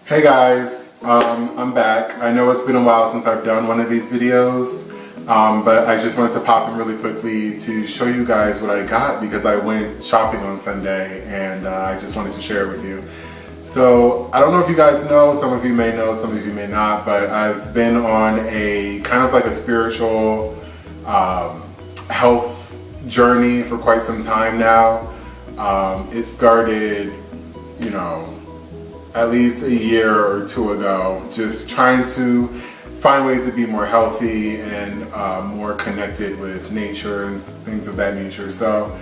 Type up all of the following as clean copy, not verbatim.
Hey guys, I'm back. I know it's been a while since I've done one of these videos, but I just wanted to pop in really quickly to show you guys what I got because I went shopping on Sunday and I just wanted to share it with you. So I don't know if you guys know, some of you may know, some of you may not, but I've been on a kind of like a spiritual health journey for quite some time now. It started, you know, at least a year or two ago, just trying to find ways to be more healthy and more connected with nature and things of that nature. So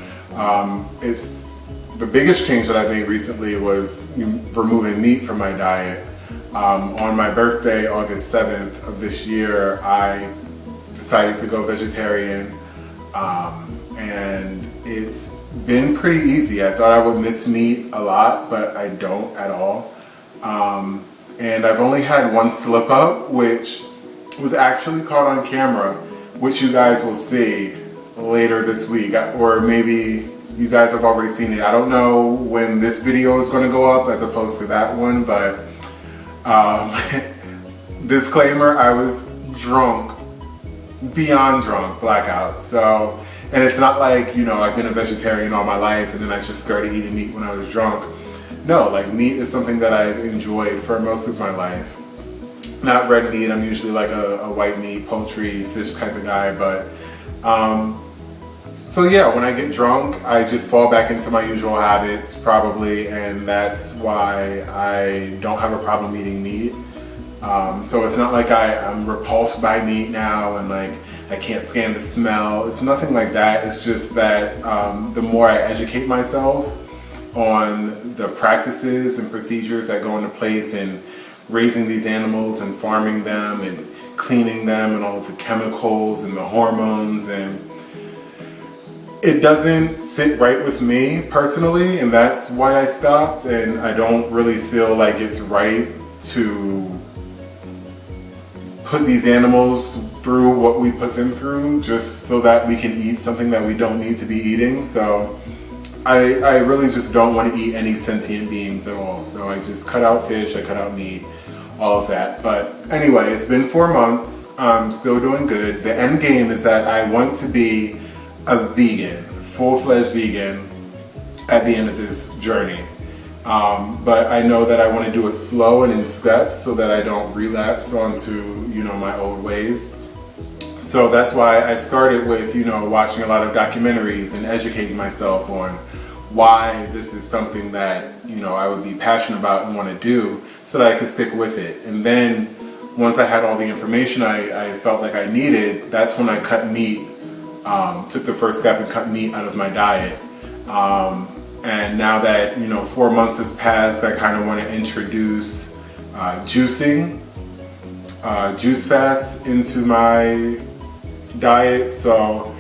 it's the biggest change that I made recently was removing meat from my diet. On my birthday, August 7th of this year, I decided to go vegetarian, and it's been pretty easy. I thought I would miss meat a lot, but I don't at all. And I've only had one slip up, which was actually caught on camera, which you guys will see later this week, or maybe you guys have already seen it. I don't know when this video is going to go up as opposed to that one, but disclaimer, I was drunk, beyond drunk, blackout. So, and it's not like, you know, I've been a vegetarian all my life and then I just started eating meat when I was drunk. No, like meat is something that I've enjoyed for most of my life. Not red meat, I'm usually like a white meat, poultry, fish type of guy, but so yeah, when I get drunk, I just fall back into my usual habits probably, and that's why I don't have a problem eating meat. So it's not like I'm repulsed by meat now and like I can't stand the smell. It's nothing like that. It's just that the more I educate myself on the practices and procedures that go into place in raising these animals and farming them and cleaning them and all of the chemicals and the hormones, and it doesn't sit right with me personally, and that's why I stopped. And I don't really feel like it's right to put these animals through what we put them through just so that we can eat something that we don't need to be eating. So I really just don't want to eat any sentient beings at all. So I just cut out fish, I cut out meat, all of that. But anyway, it's been 4 months. I'm still doing good. The end game is that I want to be a vegan, full-fledged vegan at the end of this journey. But I know that I want to do it slow and in steps so that I don't relapse onto, you know, my old ways. So that's why I started with, you know, watching a lot of documentaries and educating myself on why this is something that, you know, I would be passionate about and want to do so that I could stick with it. And then once I had all the information I felt like I needed, that's when I cut meat, took the first step and cut meat out of my diet. And now that, you know, 4 months has passed, I kind of want to introduce juicing, juice fasts into my diet. So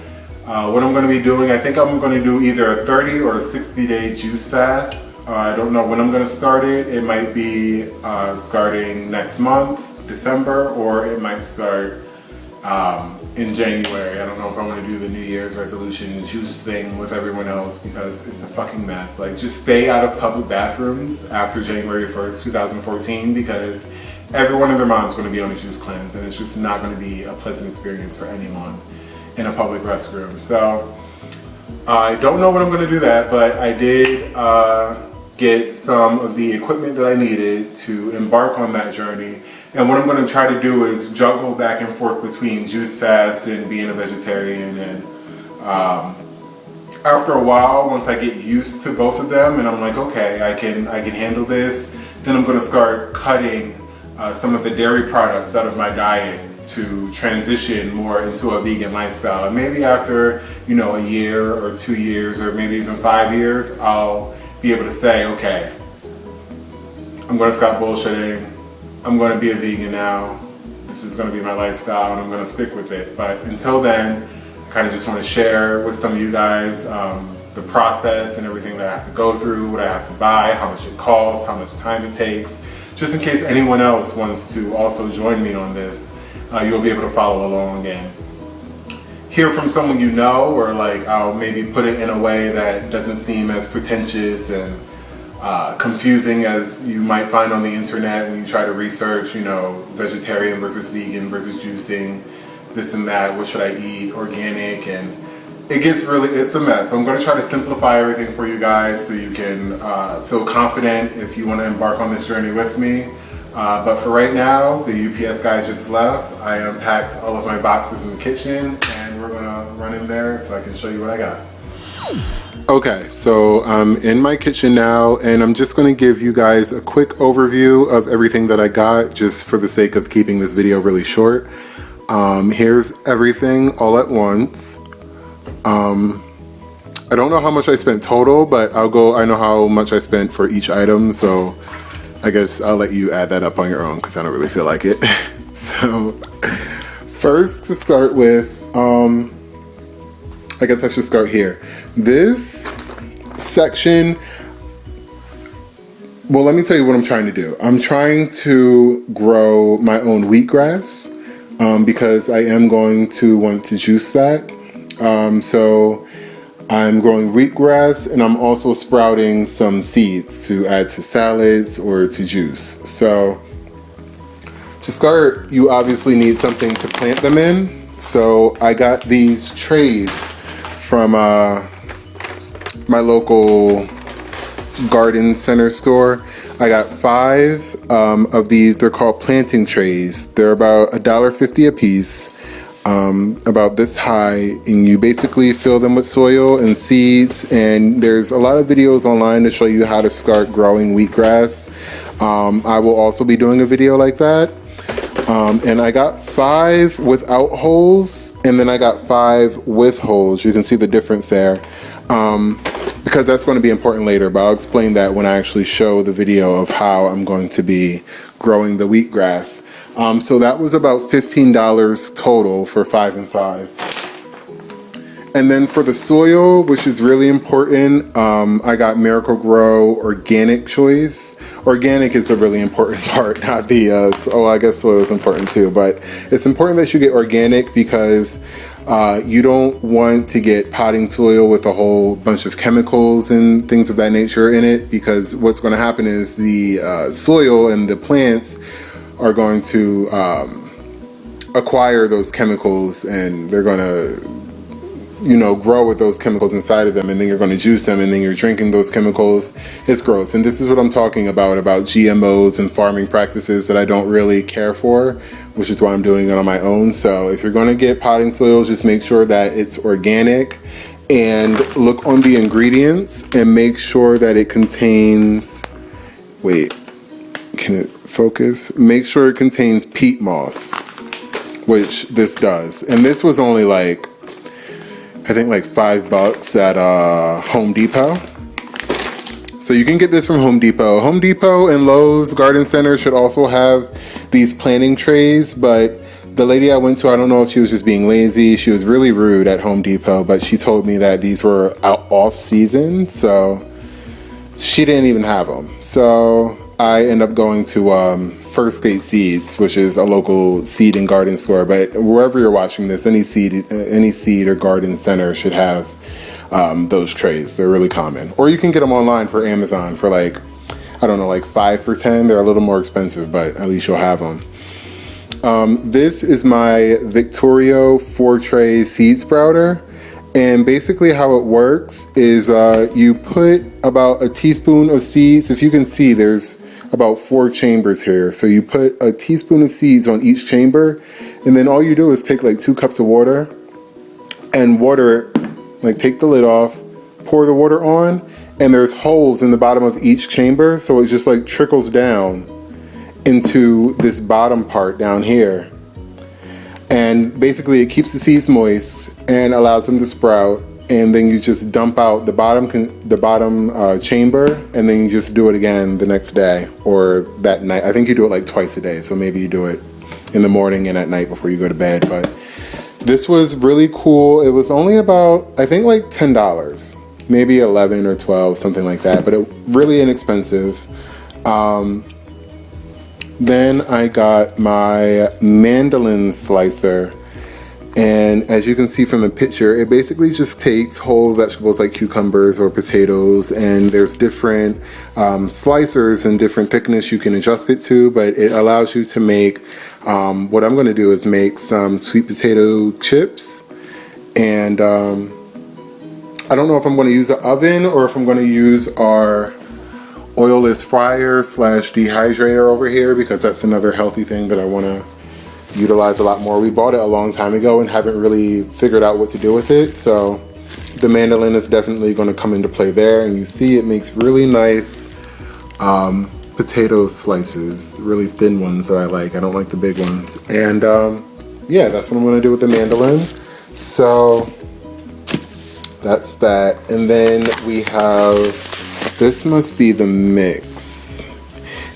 what I'm going to be doing, I think I'm going to do either a 30 or a 60-day juice fast. I don't know when I'm going to start it. It might be starting next month, December, or it might start in January. I don't know if I want to do the New Year's resolution juice thing with everyone else because it's a fucking mess. Like, just stay out of public bathrooms after January 1st, 2014, because everyone and their mom's going to be on a juice cleanse, and it's just not going to be a pleasant experience for anyone in a public restroom. So I don't know when I'm going to do that, but I did get some of the equipment that I needed to embark on that journey. And what I'm going to try to do is juggle back and forth between juice fast and being a vegetarian. And after a while, once I get used to both of them and I'm like, okay, I can handle this, then I'm going to start cutting some of the dairy products out of my diet to transition more into a vegan lifestyle. And maybe after, you know, a year or 2 years or maybe even 5 years, I'll be able to say, okay, I'm going to stop bullshitting. I'm going to be a vegan now. This is going to be my lifestyle and I'm going to stick with it. But until then, I kind of just want to share with some of you guys the process and everything that I have to go through, what I have to buy, how much it costs, how much time it takes, just in case anyone else wants to also join me on this. You'll be able to follow along and hear from someone you know, or like I'll maybe put it in a way that doesn't seem as pretentious and confusing as you might find on the internet when you try to research, you know, vegetarian versus vegan versus juicing, this and that, what should I eat, organic, and it gets really, it's a mess. So I'm going to try to simplify everything for you guys so you can feel confident if you want to embark on this journey with me. But for right now, the UPS guys just left. I unpacked all of my boxes in the kitchen and we're going to run in there so I can show you what I got. Okay, so I'm in my kitchen now and I'm just going to give you guys a quick overview of everything that I got just for the sake of keeping this video really short. Here's everything all at once. I don't know how much I spent total, but I know how much I spent for each item, so I guess I'll let you add that up on your own because I don't really feel like it. So first to start with, I guess I should start here. This section, well, let me tell you what I'm trying to do. I'm trying to grow my own wheatgrass because I am going to want to juice that. So I'm growing wheatgrass and I'm also sprouting some seeds to add to salads or to juice. So to start, you obviously need something to plant them in. So I got these trays from my local garden center store. I got 5 of these. They're called planting trays. They're about $1.50 a piece, about this high, and you basically fill them with soil and seeds. And there's a lot of videos online to show you how to start growing wheatgrass. I will also be doing a video like that. And I got 5 without holes, and then I got 5 with holes. You can see the difference there, because that's going to be important later, but I'll explain that when I actually show the video of how I'm going to be growing the wheatgrass. So that was about $15 total for 5 and 5. And then for the soil, which is really important, I got Miracle-Gro Organic Choice. Organic is the really important part, not the, I guess soil is important too, but it's important that you get organic because you don't want to get potting soil with a whole bunch of chemicals and things of that nature in it, because what's going to happen is the soil and the plants are going to acquire those chemicals, and they're going to, you know, grow with those chemicals inside of them, and then you're going to juice them, and then you're drinking those chemicals. It's gross. And this is what I'm talking about GMOs and farming practices that I don't really care for, which is why I'm doing it on my own. So if you're going to get potting soils, just make sure that it's organic, and look on the ingredients and make sure that it contains, wait, can it focus? Make sure it contains peat moss, which this does. And this was only like, I think like $5 at Home Depot. So you can get this from Home Depot. Home Depot and Lowe's Garden Center should also have these planting trays, but the lady I went to, I don't know if she was just being lazy. She was really rude at Home Depot, but she told me that these were off season, so she didn't even have them. So I end up going to First State Seeds, which is a local seed and garden store. But wherever you're watching this, any seed or garden center should have those trays. They're really common. Or you can get them online for Amazon for like, I don't know, like 5 for $10. They're a little more expensive, but at least you'll have them. This is my Victorio 4-tray seed sprouter. And basically how it works is you put about a teaspoon of seeds. If you can see, there's about 4 chambers here. So you put a teaspoon of seeds on each chamber, and then all you do is take like 2 cups of water and water it, like take the lid off, pour the water on, and there's holes in the bottom of each chamber, so it just like trickles down into this bottom part down here. And basically it keeps the seeds moist and allows them to sprout, and then you just dump out the bottom chamber, and then you just do it again the next day or that night. I think you do it like twice a day, so maybe you do it in the morning and at night before you go to bed. But this was really cool. It was only about, I think like $10, maybe 11 or 12, something like that, but it really inexpensive. Then I got my Mandoline slicer, And as you can see from the picture, it basically just takes whole vegetables like cucumbers or potatoes, and there's different slicers and different thickness you can adjust it to, but it allows you to make, what I'm gonna do is make some sweet potato chips. And I don't know if I'm gonna use an oven or if I'm gonna use our oilless fryer / dehydrator over here, because that's another healthy thing that I wanna utilize a lot more. We bought it a long time ago and haven't really figured out what to do with it, so the Mandoline is definitely going to come into play there. And you see it makes really nice potato slices, really thin ones that I like. I don't like the big ones. And yeah, that's what I'm going to do with the Mandoline. So that's that. And then we have, this must be the mix.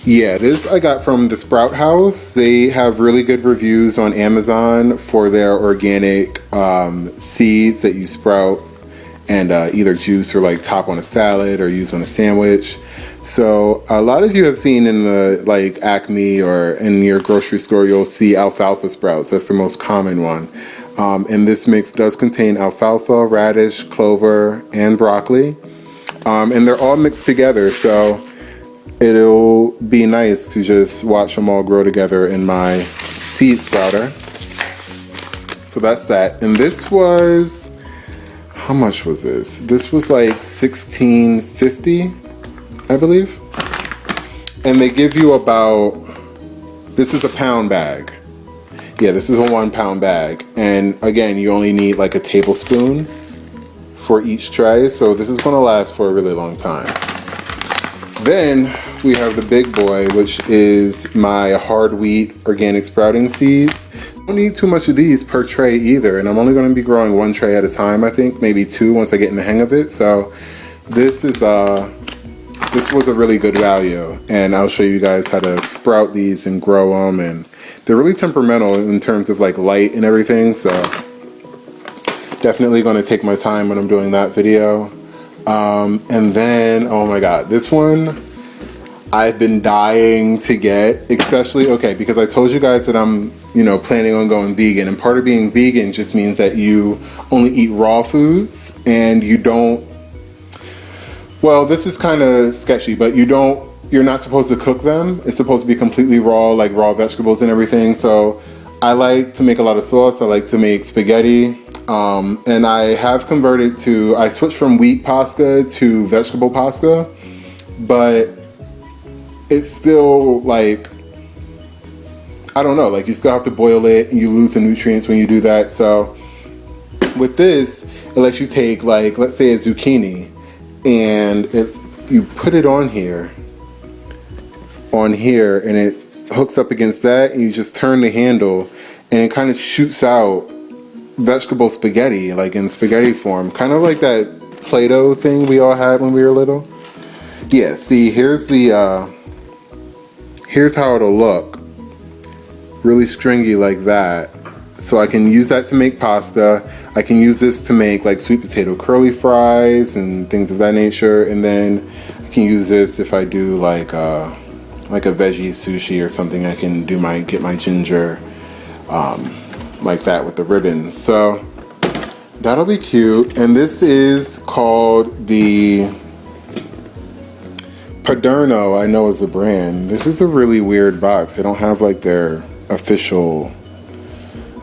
Yeah, this I got from the Sprout House. They have really good reviews on Amazon for their organic seeds that you sprout and either juice or like top on a salad or use on a sandwich. So a lot of you have seen in the like Acme or in your grocery store, you'll see alfalfa sprouts. That's the most common one. And this mix does contain alfalfa, radish, clover, and broccoli. And they're all mixed together, so it'll be nice to just watch them all grow together in my seed sprouter. So that's that. And this was, how much was this? This was like $16.50, I believe. And they give you about, this is a pound bag. Yeah, this is a 1 pound bag. And again, you only need like a tablespoon for each tray. So this is gonna last for a really long time. Then we have the big boy, which is my hard wheat organic sprouting seeds. I don't need too much of these per tray either, and I'm only going to be growing 1 tray at a time, I think, maybe 2 once I get in the hang of it. So this is this was a really good value, and I'll show you guys how to sprout these and grow them. And they're really temperamental in terms of like light and everything, so definitely going to take my time when I'm doing that video. And then, oh my god, this one I've been dying to get, especially, okay, because I told you guys that I'm, you know, planning on going vegan, and part of being vegan just means that you only eat raw foods and you don't, well, this is kind of sketchy, but you're not supposed to cook them. It's supposed to be completely raw, like raw vegetables and everything. So I like to make a lot of sauce. I like to make spaghetti. And I have converted to, I switched from wheat pasta to vegetable pasta, but it's still like, I don't know, like you still have to boil it and you lose the nutrients when you do that. So with this, it lets you take like, let's say a zucchini, and you put it on here, and it hooks up against that, and you just turn the handle and it kind of shoots out vegetable spaghetti, like in spaghetti form, kind of like that Play-Doh thing we all had when we were little. Yeah, see, here's how it'll look, really stringy like that. So I can use that to make pasta. I can use this to make like sweet potato curly fries and things of that nature, and then I can use this if I do like a veggie sushi or something. I can do get my ginger like that with the ribbons. So that'll be cute. And this is called the Paderno, I know is the brand. This is a really weird box. They don't have like their official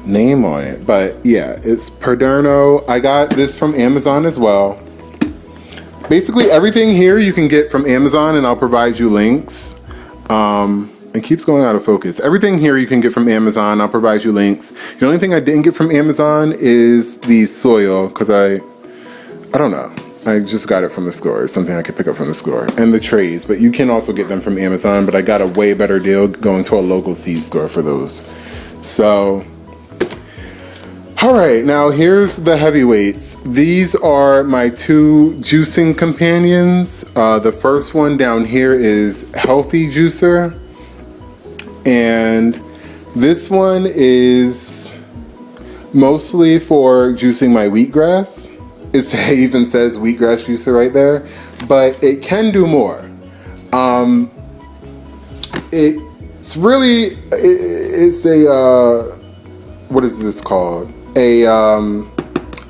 name on it, but yeah, it's Paderno. I got this from Amazon as well. Basically everything here you can get from Amazon, and I'll provide you links. It keeps going out of focus. Everything here you can get from Amazon. I'll provide you links. The only thing I didn't get from Amazon is the soil, because I don't know. I just got it from the store. It's something I could pick up from the store. And the trays, but you can also get them from Amazon, but I got a way better deal going to a local seed store for those. So, all right, now here's the heavyweights. These are my 2 juicing companions. The first one down here is Healthy Juicer. And this one is mostly for juicing my wheatgrass. It even says wheatgrass juicer right there, but it can do more. It's a, what is this called? a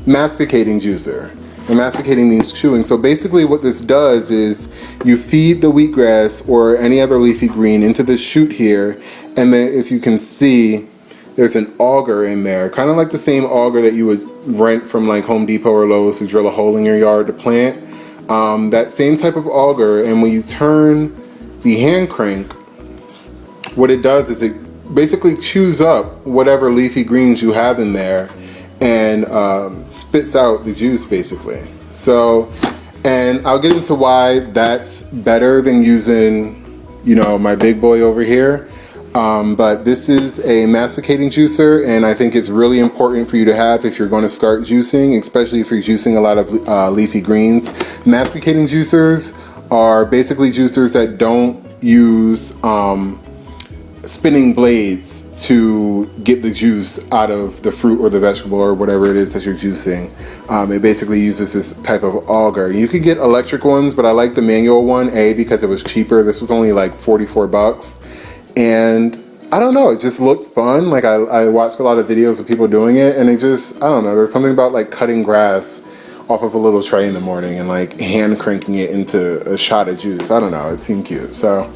masticating juicer. And masticating means chewing. So basically what this does is you feed the wheatgrass or any other leafy green into this chute here, and then if you can see, there's an auger in there, kind of like the same auger that you would rent from like Home Depot or Lowe's to drill a hole in your yard to plant. That same type of auger, and when you turn the hand crank, what it does is it basically chews up whatever leafy greens you have in there and spits out the juice basically. So, and I'll get into why that's better than using, you know, my big boy over here. But this is a masticating juicer, and I think it's really important for you to have if you're going to start juicing, especially if you're juicing a lot of leafy greens. Masticating juicers are basically juicers that don't use spinning blades to get the juice out of the fruit or the vegetable or whatever it is that you're juicing. It basically uses this type of auger. You can get electric ones, but I like the manual one, because it was cheaper. This was only like 44 bucks. And I don't know, it just looked fun. Like I watched a lot of videos of people doing it, and it just, I don't know, there's something about like cutting grass off of a little tray in the morning and like hand cranking it into a shot of juice. I don't know, it seemed cute. So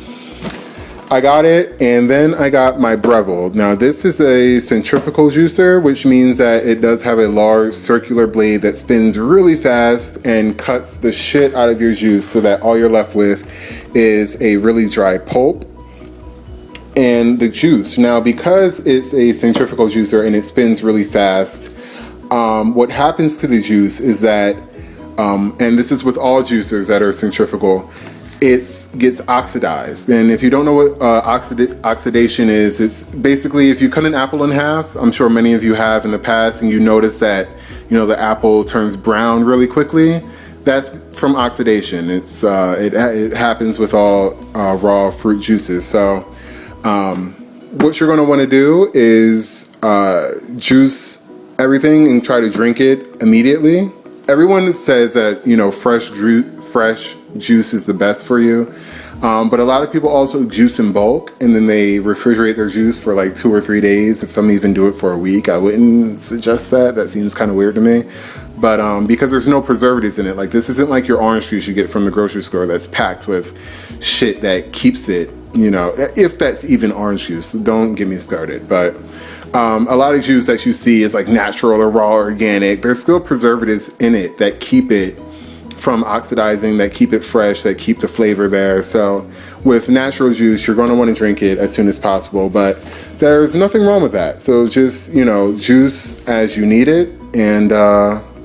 I got it, and then I got my Breville. Now this is a centrifugal juicer, which means that it does have a large circular blade that spins really fast and cuts the shit out of your juice so that all you're left with is a really dry pulp and the juice. Now, because it's a centrifugal juicer and it spins really fast, what happens to the juice is that, and this is with all juicers that are centrifugal, it gets oxidized. And if you don't know what oxidation is, it's basically if you cut an apple in half, I'm sure many of you have in the past, and you notice that, you know, the apple turns brown really quickly. That's from oxidation. It's it happens with all raw fruit juices. So what you're going to want to do is juice everything and try to drink it immediately. Everyone says that, you know, fresh juice is the best for you, but a lot of people also juice in bulk, and then they refrigerate their juice for like 2 or 3 days, and some even do it for a week. I wouldn't suggest that. That seems kind of weird to me, but because there's no preservatives in it. Like, this isn't like your orange juice you get from the grocery store that's packed with shit that keeps it, you know, if that's even orange juice. Don't get me started. But a lot of juice that you see is like natural or raw or organic. There's still preservatives in it that keep it from oxidizing, that keep it fresh, that keep the flavor there. So with natural juice, you're going to want to drink it as soon as possible, but there's nothing wrong with that. So just, you know, juice as you need it. And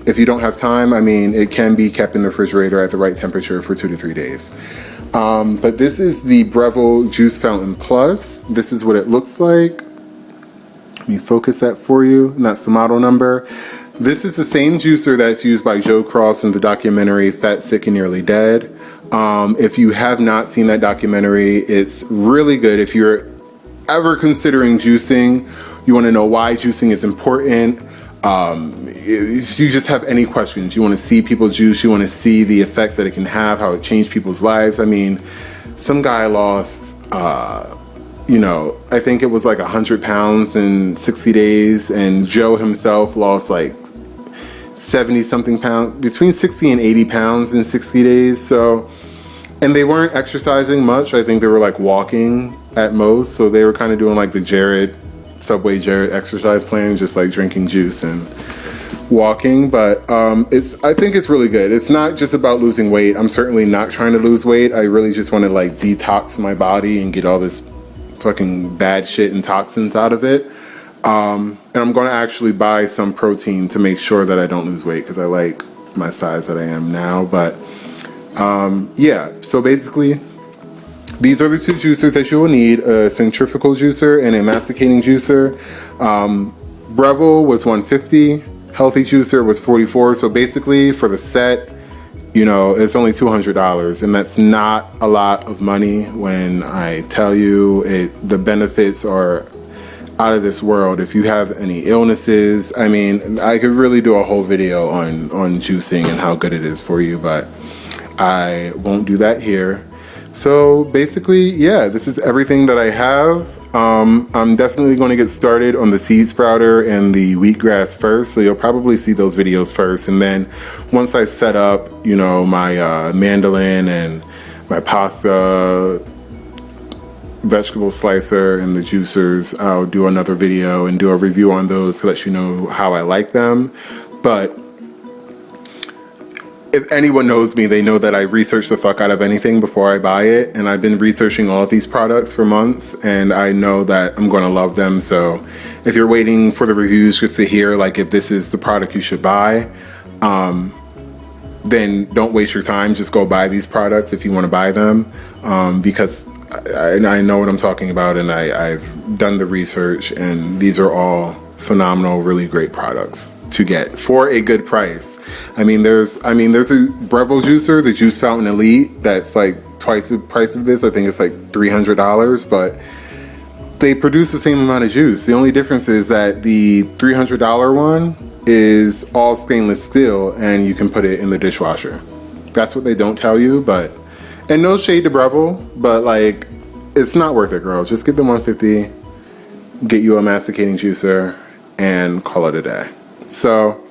if you don't have time, I mean, it can be kept in the refrigerator at the right temperature for 2 to 3 days. But this is the Breville Juice Fountain Plus. This is what it looks like. Let me focus that for you, and that's the model number. This is the same juicer that's used by Joe Cross in the documentary Fat, Sick, and Nearly Dead. If you have not seen that documentary, it's really good. If you're ever considering juicing, you want to know why juicing is important. If you just have any questions, you want to see people juice, you want to see the effects that it can have, how it changed people's lives. I mean, some guy lost, you know, I think it was like 100 pounds in 60 days, and Joe himself lost like 70 something pounds, between 60 and 80 pounds in 60 days. So, and they weren't exercising much. I think they were like walking at most. So they were kind of doing like the Subway Jared exercise plan, just like drinking juice and walking. But I think it's really good. It's not just about losing weight. I'm certainly not trying to lose weight. I really just want to like detox my body and get all this fucking bad shit and toxins out of it. And I'm going to actually buy some protein to make sure that I don't lose weight, because I like my size that I am now. But yeah, so basically these are the two juicers that you will need: a centrifugal juicer and a masticating juicer. Breville was $150, Healthy Juicer was $44. So basically for the set, you know, it's only $200, and that's not a lot of money when I tell you the benefits are out of this world. If you have any illnesses, I mean, I could really do a whole video on juicing and how good it is for you, but I won't do that here. So basically, yeah, this is everything that I have. I'm definitely going to get started on the seed sprouter and the wheatgrass first, so you'll probably see those videos first. And then once I set up, you know, my mandoline and my pasta vegetable slicer and the juicers, I'll do another video and do a review on those to let you know how I like them. But if anyone knows me, they know that I research the fuck out of anything before I buy it, and I've been researching all of these products for months, and I know that I'm gonna love them. So if you're waiting for the reviews just to hear like if this is the product you should buy, then don't waste your time. Just go buy these products if you want to buy them, because I know what I'm talking about, and I've done the research, and these are all phenomenal, really great products to get for a good price. I mean, there's a Breville juicer, the Juice Fountain Elite, that's like twice the price of this. I think it's like $300, but they produce the same amount of juice. The only difference is that the $300 one is all stainless steel, and you can put it in the dishwasher. That's what they don't tell you, but, and no shade to Breville, but like, it's not worth it, girls. Just get the 150, get you a masticating juicer, and call it a day. So,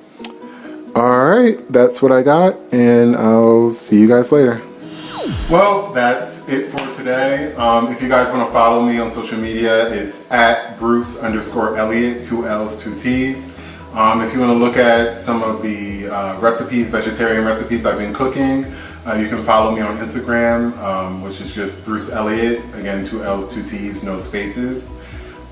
all right, that's what I got, and I'll see you guys later. Well, that's it for today. If you guys want to follow me on social media, it's at Bruce_Elliott, 2 L's, 2 T's. If you want to look at some of the recipes, vegetarian recipes I've been cooking, you can follow me on Instagram, which is just Bruce Elliott, again, 2 L's, 2 T's, no spaces.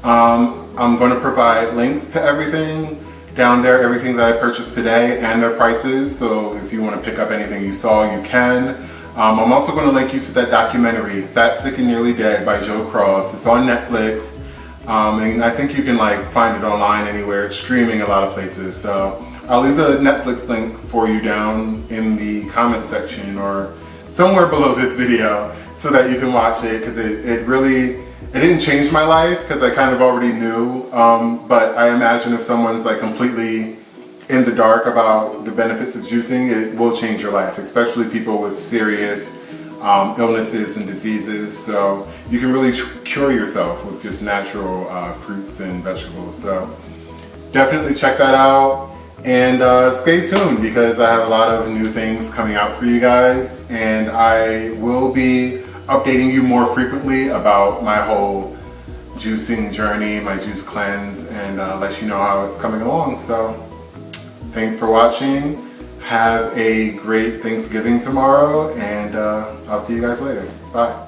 I'm going to provide links to everything down there, everything that I purchased today and their prices. So if you want to pick up anything you saw, you can. I'm also going to link you to that documentary, Fat, Sick, and Nearly Dead by Joe Cross. It's on Netflix. And I think you can like find it online anywhere. It's streaming a lot of places. So I'll leave the Netflix link for you down in the comment section or somewhere below this video so that you can watch it, because it didn't change my life because I kind of already knew, but I imagine if someone's like completely in the dark about the benefits of juicing, it will change your life, especially people with serious illnesses and diseases. So you can really cure yourself with just natural fruits and vegetables. So definitely check that out, and stay tuned because I have a lot of new things coming out for you guys, and I will be updating you more frequently about my whole juicing journey, my juice cleanse, and let you know how it's coming along. So thanks for watching. Have a great Thanksgiving tomorrow, and I'll see you guys later. Bye.